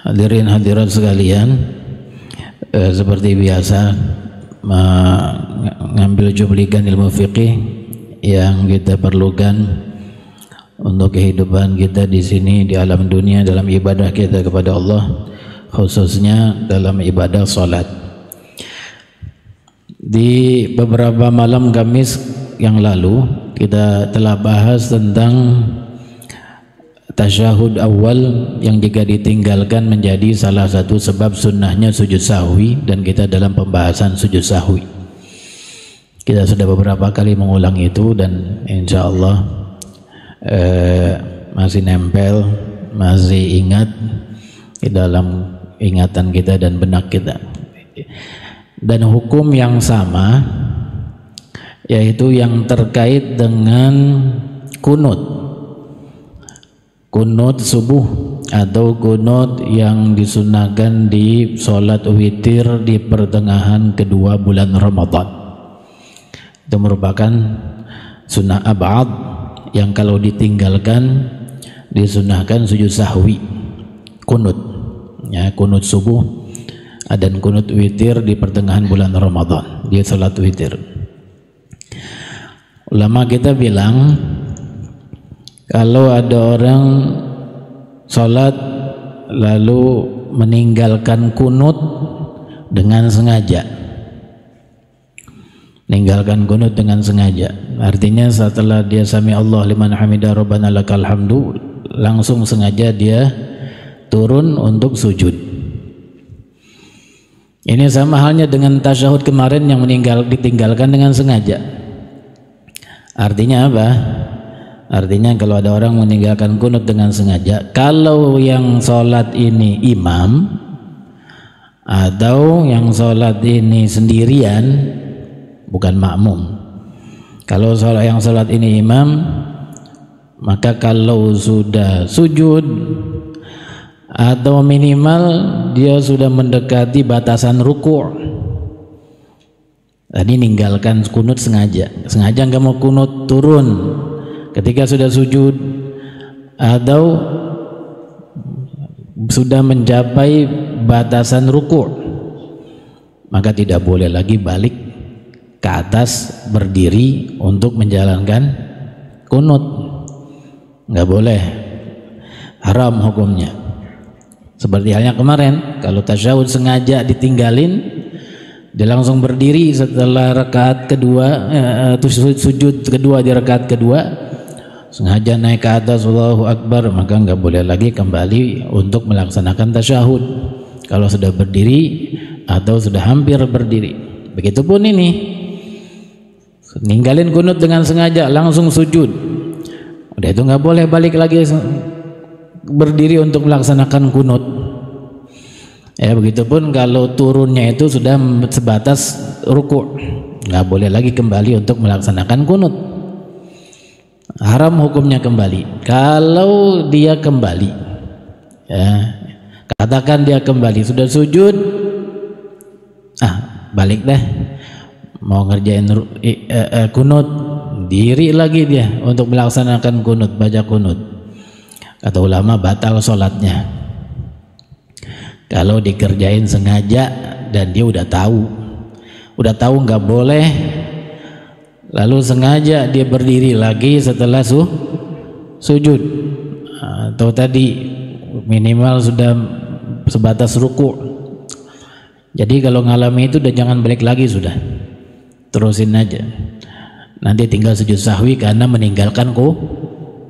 Hadirin hadirat sekalian, seperti biasa mengambil cuplikan ilmu fikih yang kita perlukan untuk kehidupan kita di sini, di alam dunia, dalam ibadah kita kepada Allah, khususnya dalam ibadah salat. Di beberapa malam Kamis yang lalu kita telah bahas tentang tasyahud awal yang jika ditinggalkan menjadi salah satu sebab sunnahnya sujud sahwi, dan kita dalam pembahasan sujud sahwi. Kita sudah beberapa kali mengulang itu dan insya Allah masih nempel, masih ingat di dalam ingatan kita dan benak kita. Dan hukum yang sama, yaitu yang terkait dengan kunut subuh atau kunut yang disunahkan di sholat witir di pertengahan kedua bulan Ramadan. Itu merupakan sunnah ab'ad yang kalau ditinggalkan disunahkan sujud sahwi, kunut ya, kunut subuh dan kunut witir di pertengahan bulan Ramadan di sholat witir. Ulama kita bilang kalau ada orang sholat lalu meninggalkan kunut dengan sengaja, artinya setelah dia sami Allah liman hamidah rabbana lakal hamdu, langsung sengaja dia turun untuk sujud. Ini sama halnya dengan tasyahud kemarin yang ditinggalkan dengan sengaja. Artinya apa? Artinya kalau ada orang meninggalkan kunut dengan sengaja, kalau yang sholat ini imam atau yang sholat ini sendirian, bukan makmum. Kalau yang sholat ini imam, maka kalau sudah sujud atau minimal dia sudah mendekati batasan ruku', tadi ninggalkan kunut sengaja nggak mau kunut, turun ketika sudah sujud atau sudah mencapai batasan ruku', maka tidak boleh lagi balik ke atas berdiri untuk menjalankan kunut, nggak boleh, haram hukumnya. Seperti halnya kemarin, kalau tasyahud sengaja ditinggalin, dia langsung berdiri setelah rakaat kedua, sujud kedua di rakaat kedua, sengaja naik ke atas Allahu Akbar, maka nggak boleh lagi kembali untuk melaksanakan tasyahud kalau sudah berdiri atau sudah hampir berdiri. Begitupun ini, ninggalin kunut dengan sengaja langsung sujud, udah itu nggak boleh balik lagi berdiri untuk melaksanakan kunut. Ya, begitupun kalau turunnya itu sudah sebatas ruku', nggak boleh lagi kembali untuk melaksanakan kunut, haram hukumnya kembali. Kalau dia kembali, ya, katakan dia kembali sudah sujud, balik deh, mau ngerjain kunut, diri lagi dia untuk melaksanakan kunut, baca kunut, kata ulama batal sholatnya. Kalau dikerjain sengaja dan dia udah tahu nggak boleh, lalu sengaja dia berdiri lagi setelah sujud, atau tadi minimal sudah sebatas ruku'. Jadi kalau ngalami itu udah jangan balik lagi, sudah terusin aja. Nanti tinggal sujud sahwi karena meninggalkan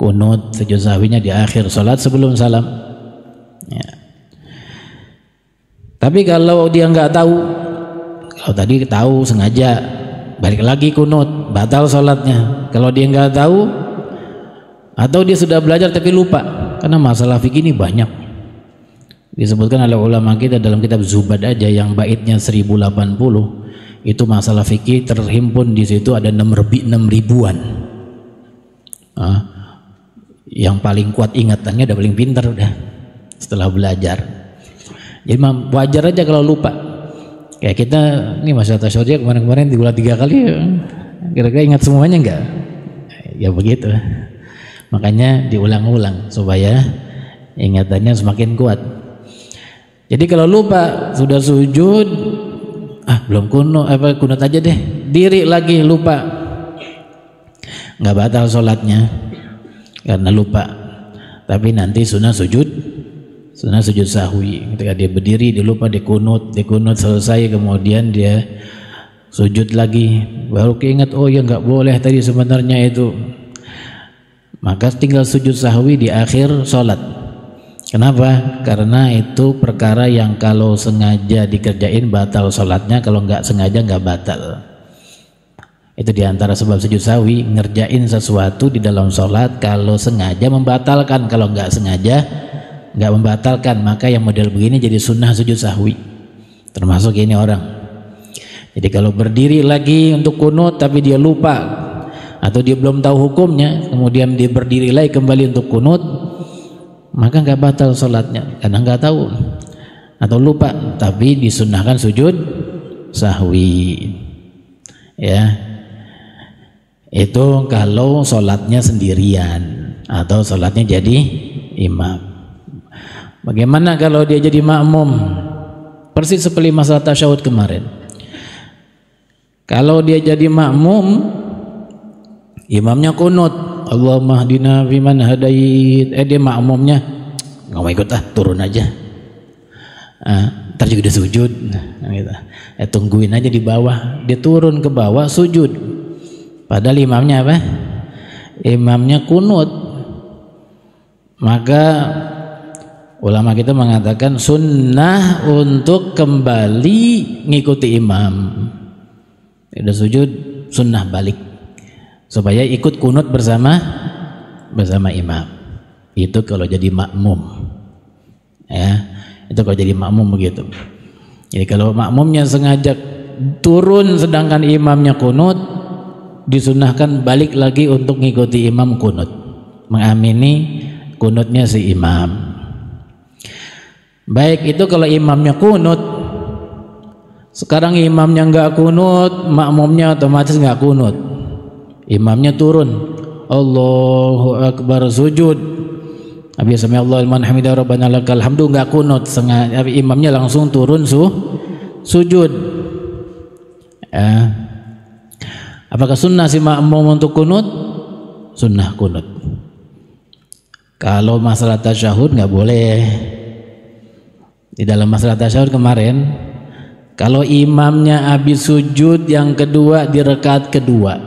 kunut. Sujud sahwinya di akhir sholat sebelum salam ya. Tapi kalau dia nggak tahu, kalau tadi tahu sengaja, balik lagi kunut, batal sholatnya. Kalau dia nggak tahu atau dia sudah belajar tapi lupa, karena masalah fikih ini banyak disebutkan oleh ulama kita dalam kitab Zubad aja yang baitnya 1080, itu masalah fikih terhimpun di situ ada 6.000-an. Yang paling kuat ingatannya udah paling pintar udah setelah belajar. Jadi wajar aja kalau lupa. Kayak kita ini masalah tasyahud kemarin-kemarin diulang 3 kali, kira-kira ingat semuanya enggak? Ya begitu. Makanya diulang-ulang supaya ingatannya semakin kuat. Jadi kalau lupa sudah sujud, belum kunut aja deh, diri lagi lupa, nggak batal sholatnya karena lupa. Tapi nanti sunnah sujud sahwi. Ketika dia berdiri, dia lupa, dia kunut selesai, kemudian dia sujud lagi, baru keinget, oh ya nggak boleh tadi sebenarnya itu. Maka tinggal sujud sahwi di akhir sholat. Kenapa? Karena itu perkara yang kalau sengaja dikerjain batal sholatnya, kalau nggak sengaja nggak batal. Itu diantara sebab sujud sahwi, ngerjain sesuatu di dalam sholat, kalau sengaja membatalkan, kalau nggak sengaja nggak membatalkan. Maka yang model begini jadi sunnah sujud sahwi, termasuk ini orang. Jadi kalau berdiri lagi untuk kunut tapi dia lupa atau dia belum tahu hukumnya, kemudian dia berdiri lagi kembali untuk kunut, maka nggak batal sholatnya karena nggak tahu atau lupa, tapi disunnahkan sujud sahwi. Ya, itu kalau sholatnya sendirian atau sholatnya jadi imam. Bagaimana kalau dia jadi makmum? Persis seperti masalah tasyahud kemarin. Kalau dia jadi makmum, imamnya kunut, Allahumma hdina fiman hadait, dia makmumnya nggak mau ikut, turun aja, ntar juga dia sujud, gitu. Tungguin aja di bawah, dia turun ke bawah sujud, padahal imamnya apa? Imamnya kunut. Maka ulama kita mengatakan sunnah untuk kembali ngikuti imam. Udah sujud, sunnah balik supaya ikut kunut bersama imam. Itu kalau jadi makmum, ya, itu kalau jadi makmum begitu. Jadi kalau makmumnya sengaja turun sedangkan imamnya kunut, disunnahkan balik lagi untuk ngikuti imam kunut, mengamini kunutnya si imam. Baik, itu kalau imamnya kunut. Sekarang imamnya nggak kunut, makmumnya otomatis nggak kunut. Imamnya turun, Allahu Akbar, sujud. Habis sami Allahu liman hamidah rabbana lakal hamdu, nggak kunut, imamnya langsung turun sujud. Apakah sunnah si makmum untuk kunut? Sunnah kunut. Kalau masalah tasyahud nggak boleh. Di dalam masalah tasyahud kemarin, kalau imamnya habis sujud yang kedua di rakaat kedua,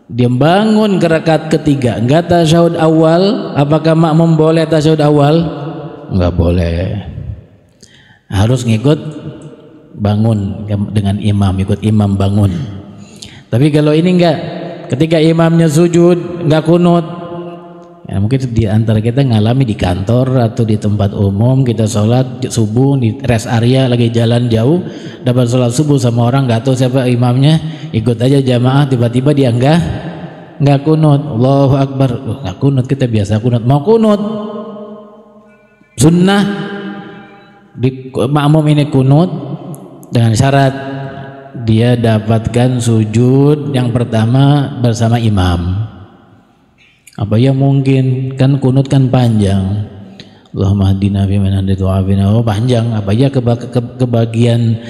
dia bangun ke rakaat ketiga, enggak tasyahud awal, apakah makmum boleh tasyahud awal? Enggak boleh. Harus ngikut bangun dengan imam, ikut imam bangun. Tapi kalau ini enggak, ketika imamnya sujud enggak kunut, ya mungkin di antara kita ngalami di kantor atau di tempat umum, kita sholat subuh di rest area lagi jalan jauh, dapat sholat subuh sama orang nggak tahu siapa imamnya, ikut aja jamaah, tiba-tiba dia nggak kunut, Allahu Akbar, nggak kunut, kita biasa kunut, mau kunut sunnah di makmum ini kunut dengan syarat dia dapatkan sujud yang pertama bersama imam. Apa ya mungkin, kan kunut kan panjang, Allahumma hdina fiman hadait wa afina, panjang. Apa ya kebagian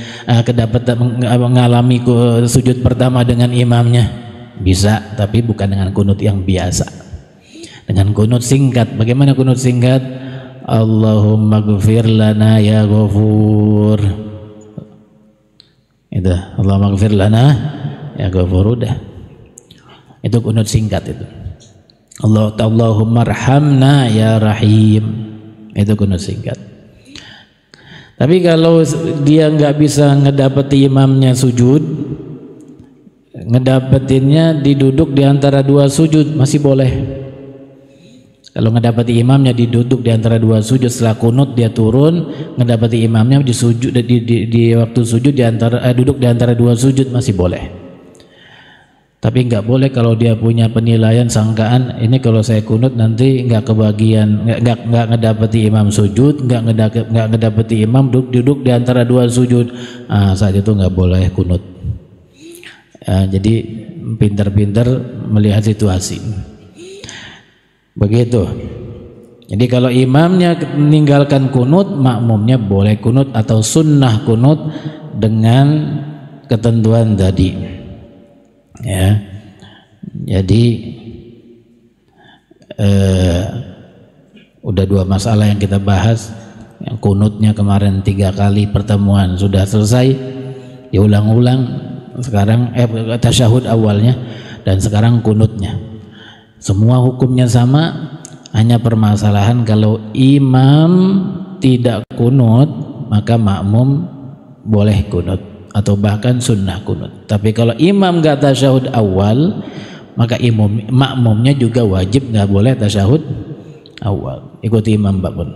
kedapatan mengalami sujud pertama dengan imamnya? Bisa, tapi bukan dengan kunut yang biasa, dengan kunut singkat. Bagaimana kunut singkat? Allahumma ghfir lana ya ghafur, itu Allahumma ghfir lana ya ghafur, udah itu kunut singkat itu. Allahumma arhamna ya rahim, itu kunut singkat. Tapi kalau dia nggak bisa ngedapeti imamnya sujud, ngedapetinnya diduduk di antara dua sujud masih boleh. Kalau ngedapeti imamnya diduduk di antara dua sujud, setelah kunut dia turun, ngedapeti imamnya di sujud di waktu sujud di antara duduk di antara dua sujud masih boleh. Tapi nggak boleh kalau dia punya penilaian sangkaan, ini kalau saya kunut nanti nggak kebagian, nggak ngedapeti imam sujud, nggak ngedapeti imam duduk di antara dua sujud, saat itu nggak boleh kunut. Jadi pintar-pintar melihat situasi. Begitu. Jadi kalau imamnya meninggalkan kunut, makmumnya boleh kunut atau sunnah kunut dengan ketentuan tadi. Ya, jadi udah 2 masalah yang kita bahas. Yang kunutnya kemarin 3 kali pertemuan sudah selesai, diulang-ulang. Sekarang tasyahud awalnya dan sekarang kunutnya. Semua hukumnya sama. Hanya permasalahan kalau imam tidak kunut maka makmum boleh kunut atau bahkan sunnah kunut. Tapi kalau imam gak tasyahud awal maka makmumnya juga wajib gak boleh tasyahud awal. Ikuti imam Pak Pun.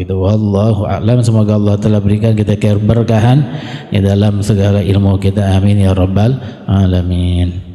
Gitu. Wallahu a'lam. Semoga Allah telah berikan kita keberkahan di dalam segala ilmu kita. Amin ya rabbal alamin.